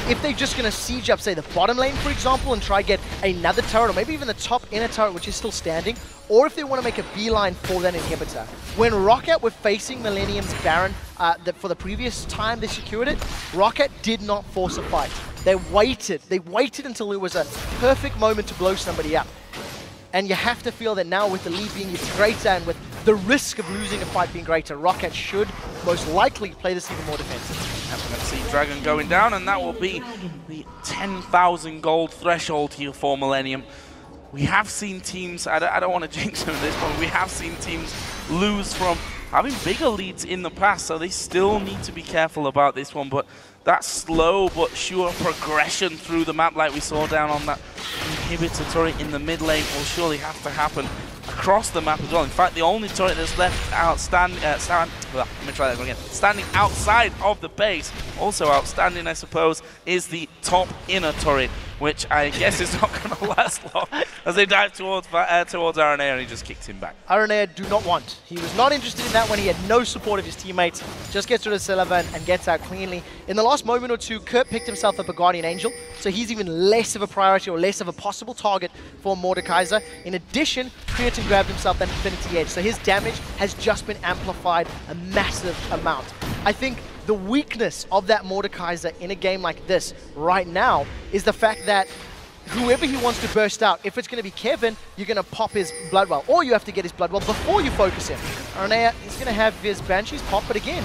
if they're just going to siege up, say, the bottom lane, for example, and try get another turret, or maybe even the top inner turret, which is still standing, or if they want to make a beeline for that inhibitor. When Roccat were facing Millennium's Baron for the previous time they secured it, Roccat did not force a fight. They waited. They waited until it was a perfect moment to blow somebody up. And you have to feel that now with the lead being even greater and with the risk of losing a fight being greater, Roccat should most likely play this even more defensive. I'm going to see Dragon going down, and that will be the 10,000 gold threshold here for Millenium. We have seen teams, I don't want to jinx them at this point, we have seen teams lose from having bigger leads in the past, so they still need to be careful about this one, but that slow but sure progression through the map like we saw down on that inhibitor turret in the mid lane will surely have to happen across the map as well. In fact, the only turret that's left outstanding, standing outside of the base, also outstanding I suppose, is the top inner turret, which I guess is not going to last long. as they dive towards Araneae, and he just kicked him back. Araneae do not want. He was not interested in that one. He had no support of his teammates. Just gets rid of Celaver and gets out cleanly. In the last moment or two, Kerp picked himself up a Guardian Angel, so he's even less of a priority or less of a possible target for Mordekaiser. In addition, Creaton grabbed himself that Infinity Edge, so his damage has just been amplified a massive amount. I think the weakness of that Mordekaiser in a game like this right now is the fact that whoever he wants to burst out, if it's going to be Kevin, you're going to pop his Bloodwell, or you have to get his Bloodwell before you focus him. Araneae is going to have his Banshees pop, but again,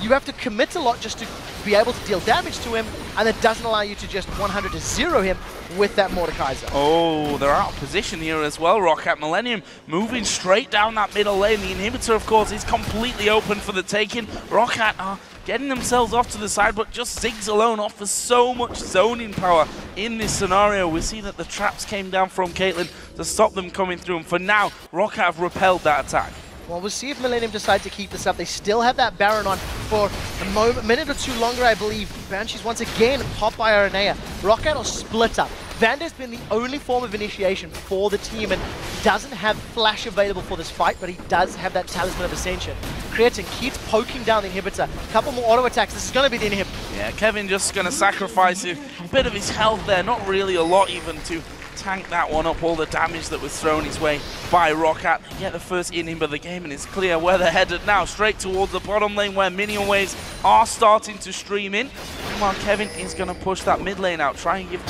you have to commit a lot just to be able to deal damage to him, and it doesn't allow you to just 100 to 0 him with that Mordekaiser. Oh, they're out of position here as well. Roccat Millenium moving straight down that middle lane. The inhibitor, of course, is completely open for the taking. Roccat are getting themselves off to the side, but just Ziggs alone offers so much zoning power in this scenario. We see that the traps came down from Caitlyn to stop them coming through, and for now, Roccat have repelled that attack. Well, we'll see if Millenium decide to keep this up. They still have that Baron on for a minute or two longer, I believe. Banshees once again popped by Araneae. Roccat are split up. Vander's been the only form of initiation for the team and doesn't have flash available for this fight, but he does have that Talisman of Ascension. Creaton keeps poking down the inhibitor. A couple more auto attacks. This is going to be the inhibitor. Yeah, Kevin just going to sacrifice a bit of his health there. Not really a lot even to tank that one up, all the damage that was thrown his way by Roccat. They get the first inhib of the game, and it's clear where they're headed now, straight towards the bottom lane where minion waves are starting to stream in. Meanwhile, Kevin is going to push that mid lane out, try and give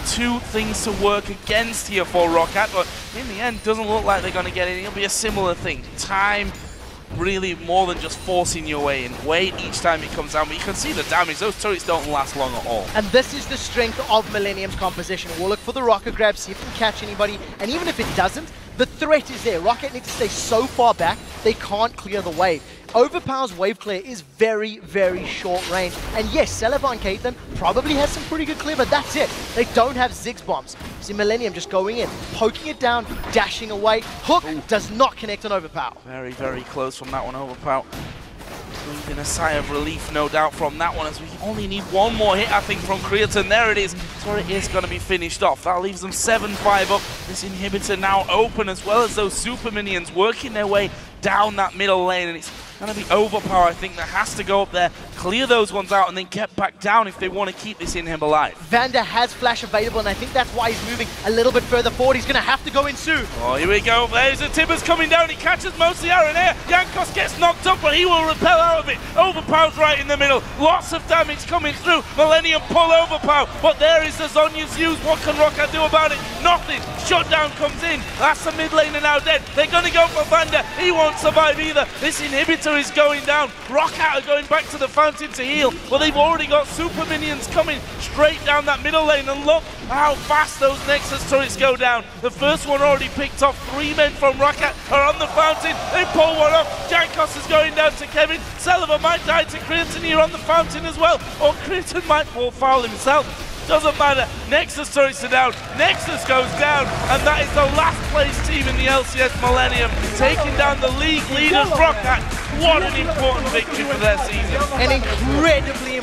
two things to work against here for Roccat, but in the end, doesn't look like they're going to get it. It'll be a similar thing. Time, really more than just forcing your way in. Wait each time he comes down, but you can see the damage. Those turrets don't last long at all. And this is the strength of Millenium's composition. We'll look for the rocket grab, see if it can catch anybody, and even if it doesn't, the threat is there. Roccat need to stay so far back, they can't clear the wave. overPow's wave clear is very, very short range. And yes, Celaver and Caitlyn probably has some pretty good clear, but that's it. They don't have Ziggs bombs. See Millenium just going in, poking it down, dashing away. Hook does not connect on overPow. Very, very close from that one, overPow. Breathing a sigh of relief, no doubt, from that one, as we only need one more hit, I think, from Creaton. There it is. That's where it is going to be finished off. That leaves them 7-5 up. This inhibitor now open, as well as those super minions working their way down that middle lane, and it's going to be overPow, I think, that has to go up there, clear those ones out, and then get back down if they want to keep this inhib alive. Vander has flash available, and I think that's why he's moving a little bit further forward. He's going to have to go in soon. Oh, here we go. There's the Tibbers coming down. He catches mostly Araneae. Jankos gets knocked up, but he will repel out of it. overPow's right in the middle. Lots of damage coming through. Millenium pull overPow, but there is the Zhonya's use. What can Roccat do about it? Nothing. Shutdown comes in. That's the mid laner now dead. They're going to go for Vander. He won't survive either. This inhibitor is going down. Roccat are going back to the fountain to heal, but they've already got super minions coming straight down that middle lane, and look how fast those Nexus turrets go down. The first one already picked off. 3 men from Roccat are on the fountain. They pull one off. Jankos is going down to Kevin. Celaver might die to Creaton here on the fountain as well, or Creaton might fall foul himself. Doesn't matter. Nexus turrets are down. Nexus goes down, and that is the last place team in the LCS Millenium, taking down the league leaders Roccat. What an important victory for their season. An incredibly important